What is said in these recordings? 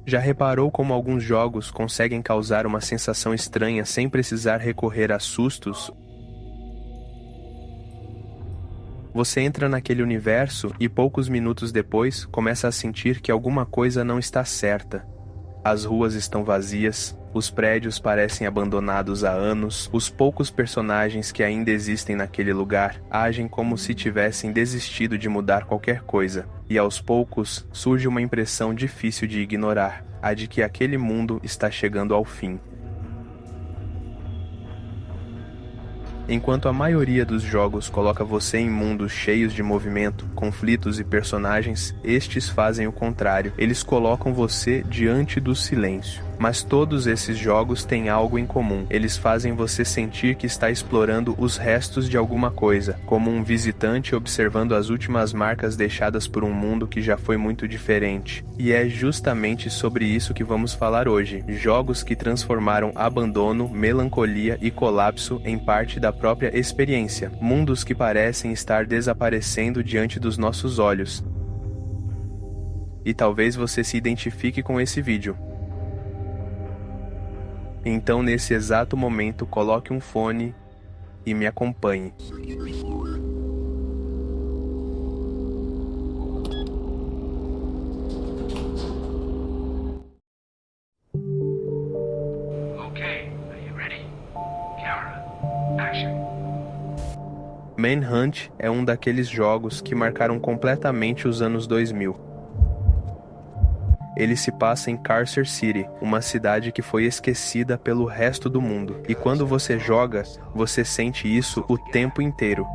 Já reparou como alguns jogos conseguem causar uma sensação estranha sem precisar recorrer a sustos? Você entra naquele universo e poucos minutos depois começa a sentir que alguma coisa não está certa. As ruas estão vazias, os prédios parecem abandonados há anos, os poucos personagens que ainda existem naquele lugar agem como se tivessem desistido de mudar qualquer coisa, e aos poucos surge uma impressão difícil de ignorar, a de que aquele mundo está chegando ao fim. Enquanto a maioria dos jogos coloca você em mundos cheios de movimento, conflitos e personagens, estes fazem o contrário. Eles colocam você diante do silêncio. Mas todos esses jogos têm algo em comum. Eles fazem você sentir que está explorando os restos de alguma coisa, como um visitante observando as últimas marcas deixadas por um mundo que já foi muito diferente. E é justamente sobre isso que vamos falar hoje. Jogos que transformaram abandono, melancolia e colapso em parte da própria experiência. Mundos que parecem estar desaparecendo diante dos nossos olhos. E talvez você se identifique com esse vídeo. Então, nesse exato momento, coloque um fone e me acompanhe. Okay, are you ready? Camera, action. Manhunt é um daqueles jogos que marcaram completamente os anos 2000. Ele se passa em Carcer City, uma cidade que foi esquecida pelo resto do mundo. E quando você joga, você sente isso o tempo inteiro.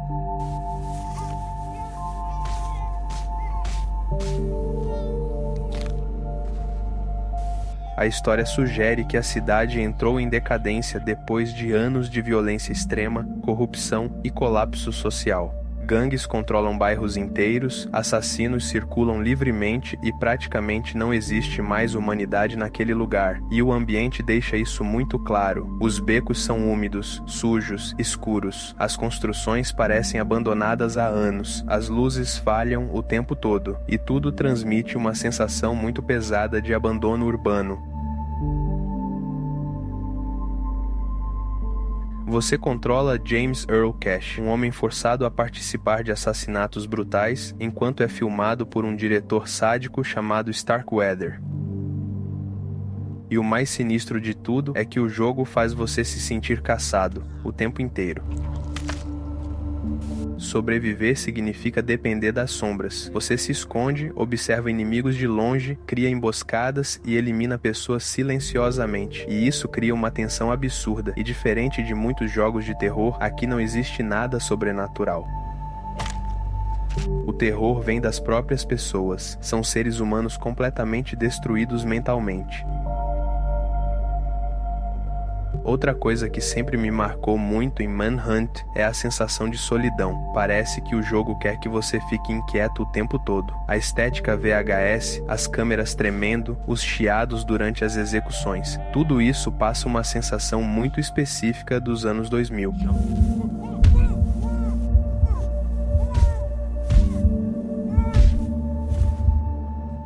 A história sugere que a cidade entrou em decadência depois de anos de violência extrema, corrupção e colapso social. Gangues controlam bairros inteiros, assassinos circulam livremente e praticamente não existe mais humanidade naquele lugar. E o ambiente deixa isso muito claro. Os becos são úmidos, sujos, escuros. As construções parecem abandonadas há anos. As luzes falham o tempo todo. E tudo transmite uma sensação muito pesada de abandono urbano. Você controla James Earl Cash, um homem forçado a participar de assassinatos brutais, enquanto é filmado por um diretor sádico chamado Starkweather. E o mais sinistro de tudo é que o jogo faz você se sentir caçado, o tempo inteiro. Sobreviver significa depender das sombras. Você se esconde, observa inimigos de longe, cria emboscadas e elimina pessoas silenciosamente. E isso cria uma tensão absurda. E diferente de muitos jogos de terror, aqui não existe nada sobrenatural. O terror vem das próprias pessoas. São seres humanos completamente destruídos mentalmente. Outra coisa que sempre me marcou muito em Manhunt é a sensação de solidão. Parece que o jogo quer que você fique inquieto o tempo todo. A estética VHS, as câmeras tremendo, os chiados durante as execuções. Tudo isso passa uma sensação muito específica dos anos 2000.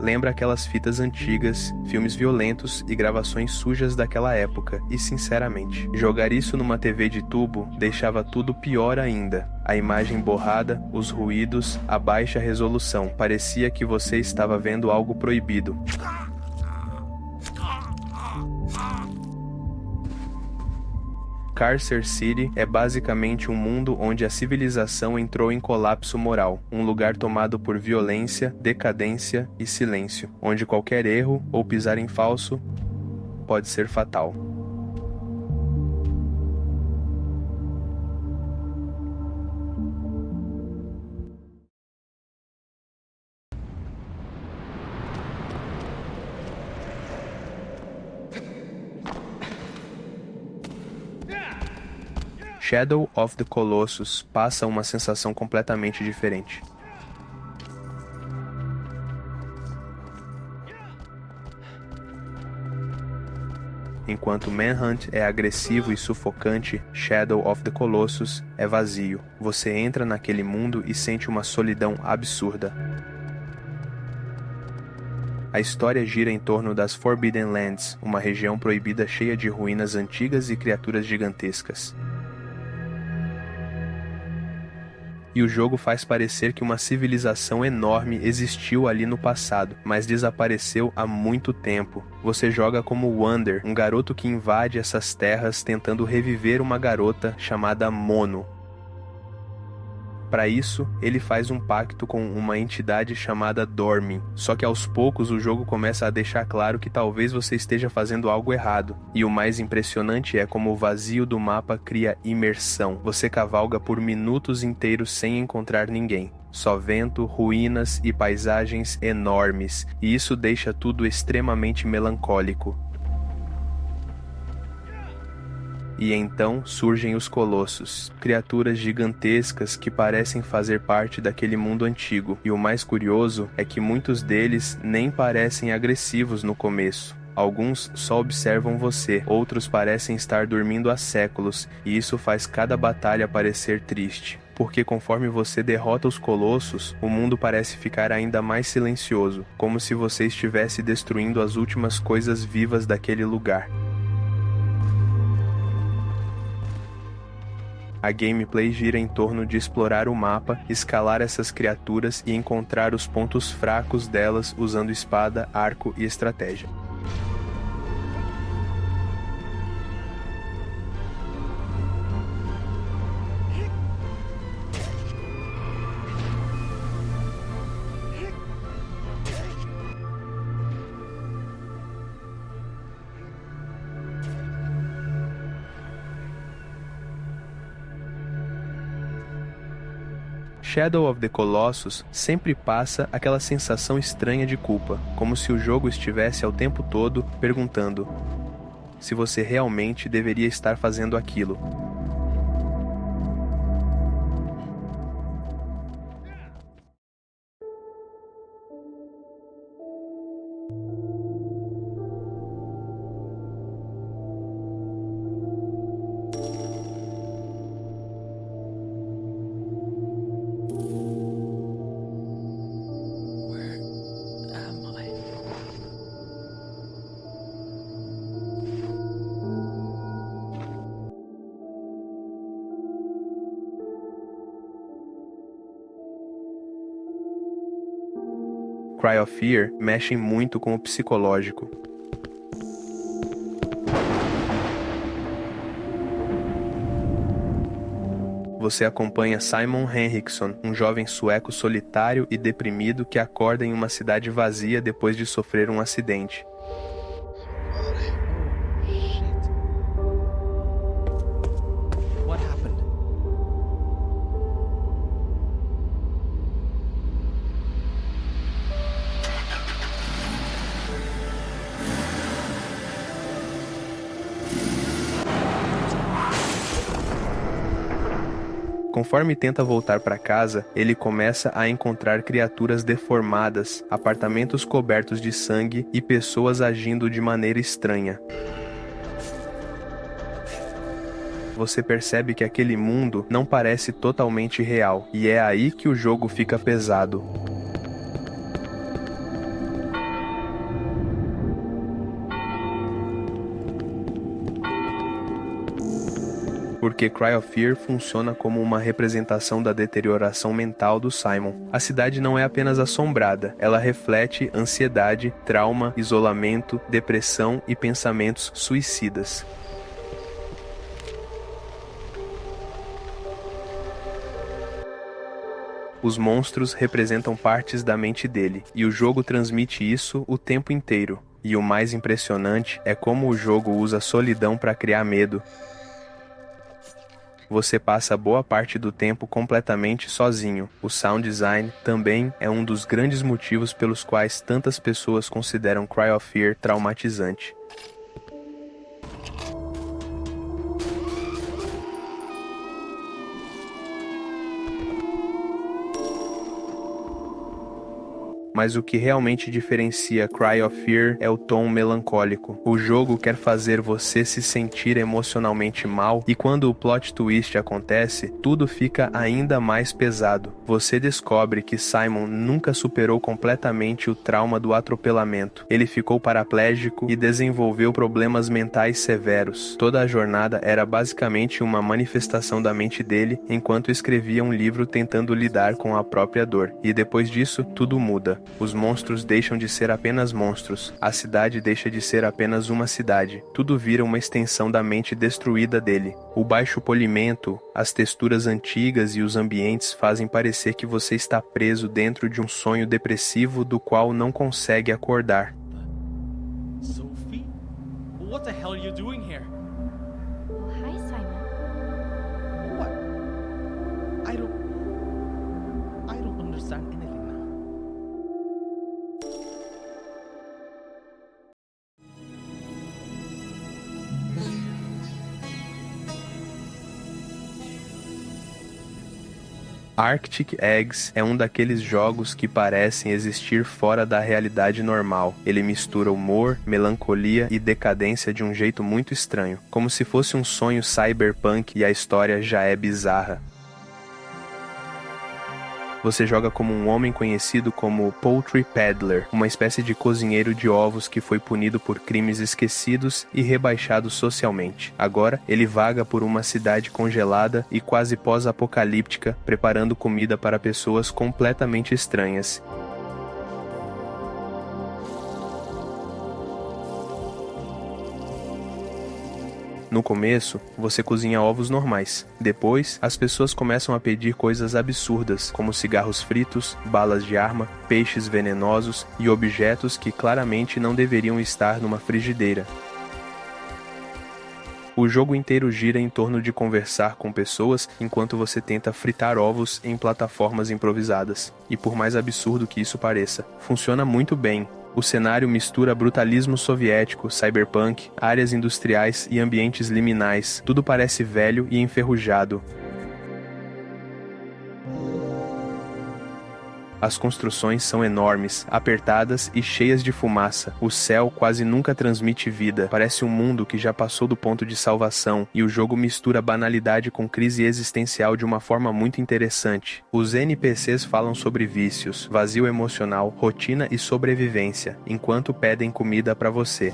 Lembra aquelas fitas antigas, filmes violentos e gravações sujas daquela época, e sinceramente, jogar isso numa TV de tubo deixava tudo pior ainda. A imagem borrada, os ruídos, a baixa resolução, parecia que você estava vendo algo proibido. Carcer City é basicamente um mundo onde a civilização entrou em colapso moral, um lugar tomado por violência, decadência e silêncio, onde qualquer erro ou pisar em falso pode ser fatal. Shadow of the Colossus passa uma sensação completamente diferente. Enquanto Manhunt é agressivo e sufocante, Shadow of the Colossus é vazio. Você entra naquele mundo e sente uma solidão absurda. A história gira em torno das Forbidden Lands, uma região proibida cheia de ruínas antigas e criaturas gigantescas. E o jogo faz parecer que uma civilização enorme existiu ali no passado, mas desapareceu há muito tempo. Você joga como Wander, um garoto que invade essas terras tentando reviver uma garota chamada Mono. Para isso, ele faz um pacto com uma entidade chamada Dormin. Só que aos poucos o jogo começa a deixar claro que talvez você esteja fazendo algo errado. E o mais impressionante é como o vazio do mapa cria imersão. Você cavalga por minutos inteiros sem encontrar ninguém. Só vento, ruínas e paisagens enormes. E isso deixa tudo extremamente melancólico. E então surgem os Colossos, criaturas gigantescas que parecem fazer parte daquele mundo antigo. E o mais curioso é que muitos deles nem parecem agressivos no começo. Alguns só observam você, outros parecem estar dormindo há séculos, e isso faz cada batalha parecer triste. Porque conforme você derrota os Colossos, o mundo parece ficar ainda mais silencioso, como se você estivesse destruindo as últimas coisas vivas daquele lugar. A gameplay gira em torno de explorar o mapa, escalar essas criaturas e encontrar os pontos fracos delas usando espada, arco e estratégia. Shadow of the Colossus sempre passa aquela sensação estranha de culpa, como se o jogo estivesse ao tempo todo perguntando se você realmente deveria estar fazendo aquilo. Cry of Fear mexe muito com o psicológico. Você acompanha Simon Henriksson, um jovem sueco solitário e deprimido que acorda em uma cidade vazia depois de sofrer um acidente. Conforme tenta voltar para casa, ele começa a encontrar criaturas deformadas, apartamentos cobertos de sangue e pessoas agindo de maneira estranha. Você percebe que aquele mundo não parece totalmente real, e é aí que o jogo fica pesado. Porque Cry of Fear funciona como uma representação da deterioração mental do Simon. A cidade não é apenas assombrada, ela reflete ansiedade, trauma, isolamento, depressão e pensamentos suicidas. Os monstros representam partes da mente dele, e o jogo transmite isso o tempo inteiro. E o mais impressionante é como o jogo usa a solidão para criar medo. Você passa boa parte do tempo completamente sozinho. O sound design também é um dos grandes motivos pelos quais tantas pessoas consideram Cry of Fear traumatizante. mas o que realmente diferencia Cry of Fear é o tom melancólico. O jogo quer fazer você se sentir emocionalmente mal, e quando o plot twist acontece, tudo fica ainda mais pesado. Você descobre que Simon nunca superou completamente o trauma do atropelamento. Ele ficou paraplégico e desenvolveu problemas mentais severos. Toda a jornada era basicamente uma manifestação da mente dele enquanto escrevia um livro tentando lidar com a própria dor. E depois disso, tudo muda. Os monstros deixam de ser apenas monstros. A cidade deixa de ser apenas uma cidade. Tudo vira uma extensão da mente destruída dele. O baixo polimento, as texturas antigas e os ambientes fazem parecer que você está preso dentro de um sonho depressivo do qual não consegue acordar. Sophie? What the hell are you doing here? Oh, hi, Simon. What? I don't understand anything now. Arctic Eggs é um daqueles jogos que parecem existir fora da realidade normal. Ele mistura humor, melancolia e decadência de um jeito muito estranho, como se fosse um sonho cyberpunk e a história já é bizarra. Você joga como um homem conhecido como Poultry Peddler, uma espécie de cozinheiro de ovos que foi punido por crimes esquecidos e rebaixado socialmente. Agora, ele vaga por uma cidade congelada e quase pós-apocalíptica, preparando comida para pessoas completamente estranhas. No começo, você cozinha ovos normais. Depois, as pessoas começam a pedir coisas absurdas, como cigarros fritos, balas de arma, peixes venenosos e objetos que claramente não deveriam estar numa frigideira. O jogo inteiro gira em torno de conversar com pessoas enquanto você tenta fritar ovos em plataformas improvisadas. E por mais absurdo que isso pareça, funciona muito bem. O cenário mistura brutalismo soviético, cyberpunk, áreas industriais e ambientes liminais. Tudo parece velho e enferrujado. As construções são enormes, apertadas e cheias de fumaça. O céu quase nunca transmite vida. Parece um mundo que já passou do ponto de salvação, e o jogo mistura banalidade com crise existencial de uma forma muito interessante. Os NPCs falam sobre vícios, vazio emocional, rotina e sobrevivência, enquanto pedem comida para você.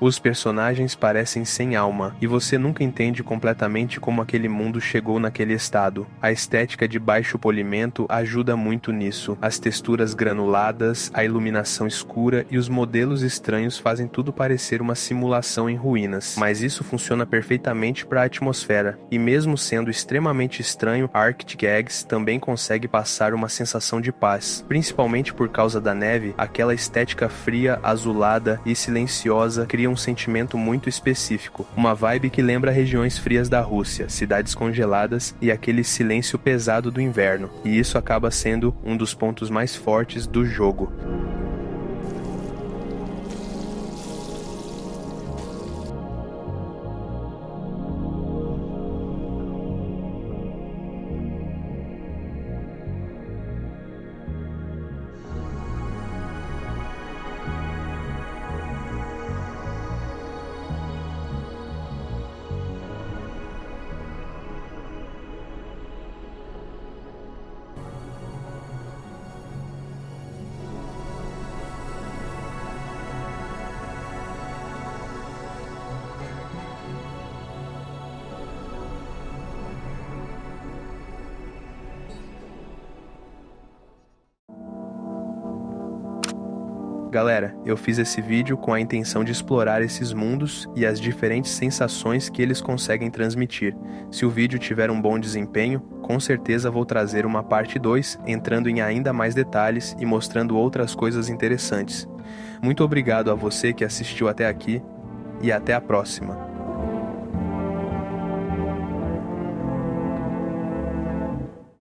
Os personagens parecem sem alma, e você nunca entende completamente como aquele mundo chegou naquele estado. A estética de baixo polimento ajuda muito nisso. As texturas granuladas, a iluminação escura e os modelos estranhos fazem tudo parecer uma simulação em ruínas. Mas isso funciona perfeitamente para a atmosfera. E mesmo sendo extremamente estranho, Arctic Eggs também consegue passar uma sensação de paz. Principalmente por causa da neve, aquela estética fria, azulada e silenciosa cria um sentimento muito específico, uma vibe que lembra regiões frias da Rússia, cidades congeladas e aquele silêncio pesado do inverno, e isso acaba sendo um dos pontos mais fortes do jogo. Galera, eu fiz esse vídeo com a intenção de explorar esses mundos e as diferentes sensações que eles conseguem transmitir. Se o vídeo tiver um bom desempenho, com certeza vou trazer uma parte 2, entrando em ainda mais detalhes e mostrando outras coisas interessantes. Muito obrigado a você que assistiu até aqui e até a próxima.